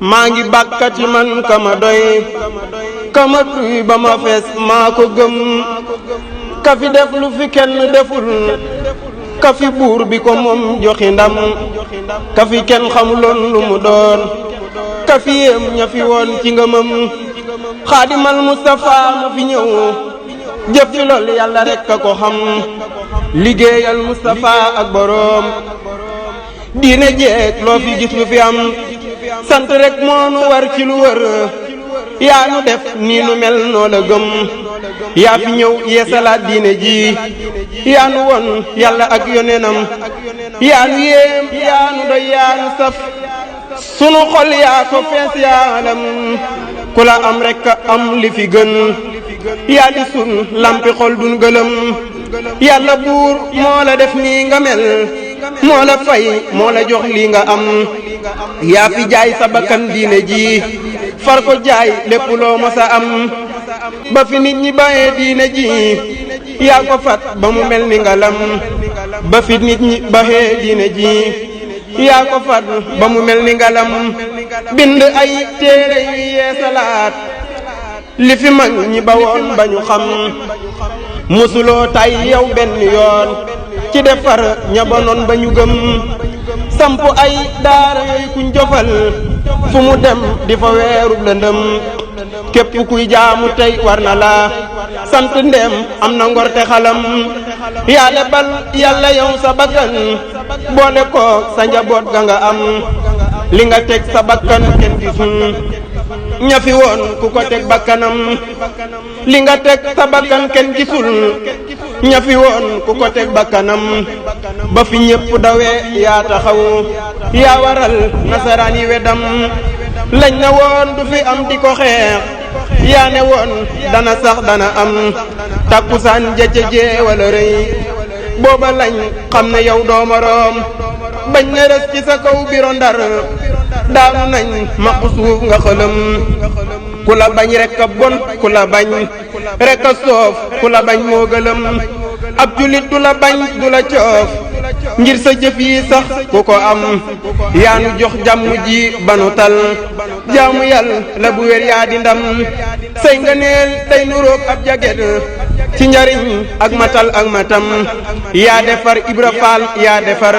maa ngi bàkkati man kama doy kama duy ba ma fees maa ko gëm ka fi def lu fi kenn deful ka fi buur bi ko moom joxi ndam ka fi kenn xamuloon lu mu doon ka fi yéem ña fi woon ci ngëmam xaadimal Mustafa mu fi ñëw jëf fi lool yàlla rekk a ko xam liggéeyal Mustafa ak boroom diine jeeg loo fi gis lu fi am sant rek moonu war ci lu wër yaa nu def nii nu mel noo la gëm yaa fi ñëw yeesalaat diine ji yaa nu won yàlla ak yonenam yaa nu yéem yaa nu doy yaa nu saf sunu xol yaa ko fees yaalam ku la am rek am li fi gën yaa di sun lampi xol dun gëlëm yàlla buur moo la def nii nga mel moo la fay moo la jox lii nga am yaa fi jaay sa bakkan diine ji far ko jaay lépp loo masa am ba fi nit ñi bàyyee diine ji yaa ko fat ba mu mel ni nga lam ba fi nit ñi bàyyee diine ji yaa ko fat ba mu mel ni nga lam bind ay téere yu yeesalaat li fi mag ñi ba woon ba ñu xam musuloo tay yow benn yoon ci defar ña bonoon ba ñu gëm samp ay daara yooyu kuñ jofal fu mu dem di fa weerub lëndëm képp kuy jaamu tey war na la sant ndem am na ngor te xalam yaa lebal yàlla yow sa bakkan boole ko sa njaboot ga nga am li nga teg sa bakkan kenn gisul ña fi woon ku ko teg bakkanam li nga teg sa bakkan kenn gisul ña fi woon ku ko teg bakkanam ba fi ñépp dawee yaa taxaw yaa waral nasaraan yi wedam lañ na woon du fi am di ko xeex yaa ne woon dana sax dana am takkusaan jëcc jee wala rëy booba lañ xam ne yow doo moroom bañ ne rës ci sa kaw biro Ndar daanu nañ maq suuf nga xëlëm ku la bañ rek a bon ku la bañ rek a soof ku la bañ moo gëlëm ab julit du la bañ du la coof ngir sa jëf yi sax ku ko am yaa nu jox jàmm ji banu tal jaamu yàlla la bu wér yaa di ndam say nga neel day nuroog ab jaget ci njariñ ak matal ak matam yaa defar Ibra Faal yaa defar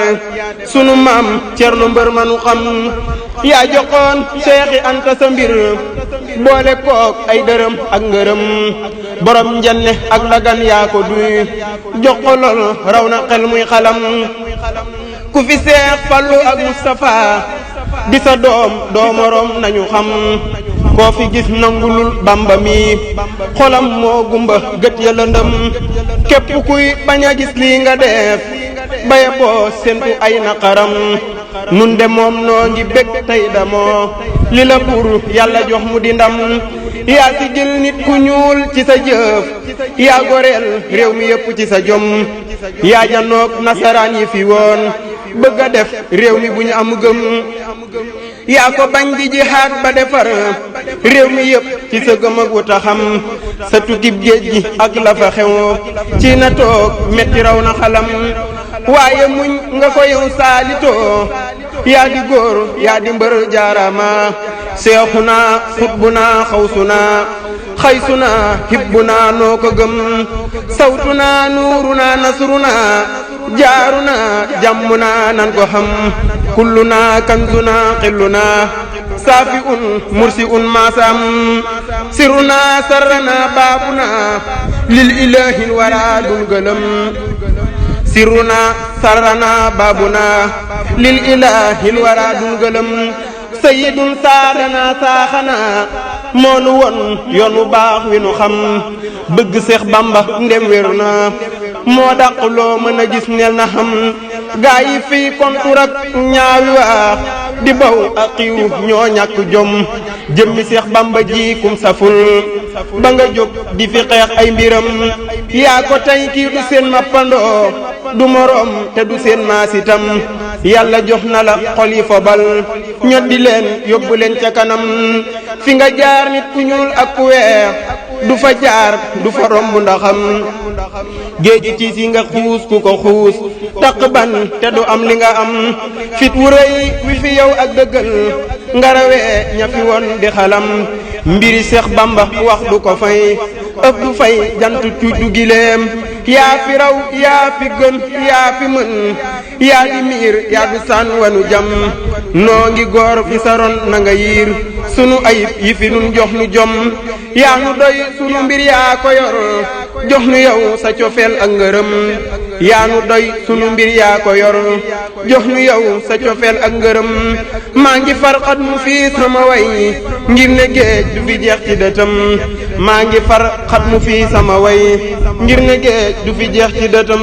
sunu maam Cerno mbër manu xam yaa joxoon Seexi Anta sa mbir boole kook ay dërëm ak ngërëm borom njenne ak lagan yaa ko duy jox ko lool raw na xel muy xalam ku fi Seex Fallu ak Mustafa di sa doom doo morom nañu xam koo fi gis nangulul Bamba mi xolam moo gumba gët ya lëndëm képp kuy bañ a gis lii nga def baye boo sentu ay naqaram nun de moom noo ngi bég tey damoo li la buur yàlla jox mu di ndam yaa si jël nit ku ñuul ci sa jëf yaa goreel réew mi yépp ci sa jom yaa janoog nasaraan yi fi woon bëgg a def réew mi bu ñu am gëm yaa ko bañ di jihaad ba defar réew mi yépp ci sa gëm ak wuta xam sa tukkib géej gi ak la fa xew ci na toog metti raw na xalam waaye muñ nga ko yow saalitoo yaa di góor yaa di mbër jaarama seexuna xutbuna xawsuna xaysuna hibbuna noo ko gëm sawtuna nuuruna nasruna jaaruna jàmmuna nan ko xam kulluna kanzuna xilluna saafi'un mursi'un maasam siruna sarrana baabuna lil ilahil wara dun gëlëm siruna sarrana baabuna lil ilahil wara dun gëlëm sayidun saadana saaxana moonu won yoon wu baax wi nu xam bëgg Seex Bamba ndem wéru na moo dàq loo mën a gis neel na xam gaa yi fii kontur ak ñaawi wax di baw ak xiiw ñoo ñàkk jom jëmmi Seex Bamba ji kum saful ba nga jóg di fi xeex ay mbiram yaa ko tey kii du seen mappandoo du moroom te du seen maasitam yàlla jox na la xol yi fobal ñoddi leen yóbbu leen ca kanam fi nga jaar nit ku ñuul ak ku weex du fa jaar du fa romb ndaxam géeji tiis yi nga xuus ku ko xuus taq ban te du am li nga am fit wu rëy wi fi yow ak dëggal nga rawee ña fi woon di xalam mbiri Seex Bamba wax du ko fay ëpp du fay jant cuuj du gileem yaa fi raw yaa fi gën yaa fi mën yaa di miir yaa di saan wanu jam noo ngi góor fi saron na nga yiir sunu ayib yi fi nun jox nu jom yaa nu doy sunu mbir yaa ko yor jox nu yow sa cofeel ak ngërëm yaa nu doy sunu mbir yaa ko yor jox nu yow sa cofeel ak ngërëm maa ngi farxat mu fii sama way ngir ne géej du fi jeex ci dëtam maa ngi farxat mu fii sama way ngir ne géej du fi jeex ci dëtam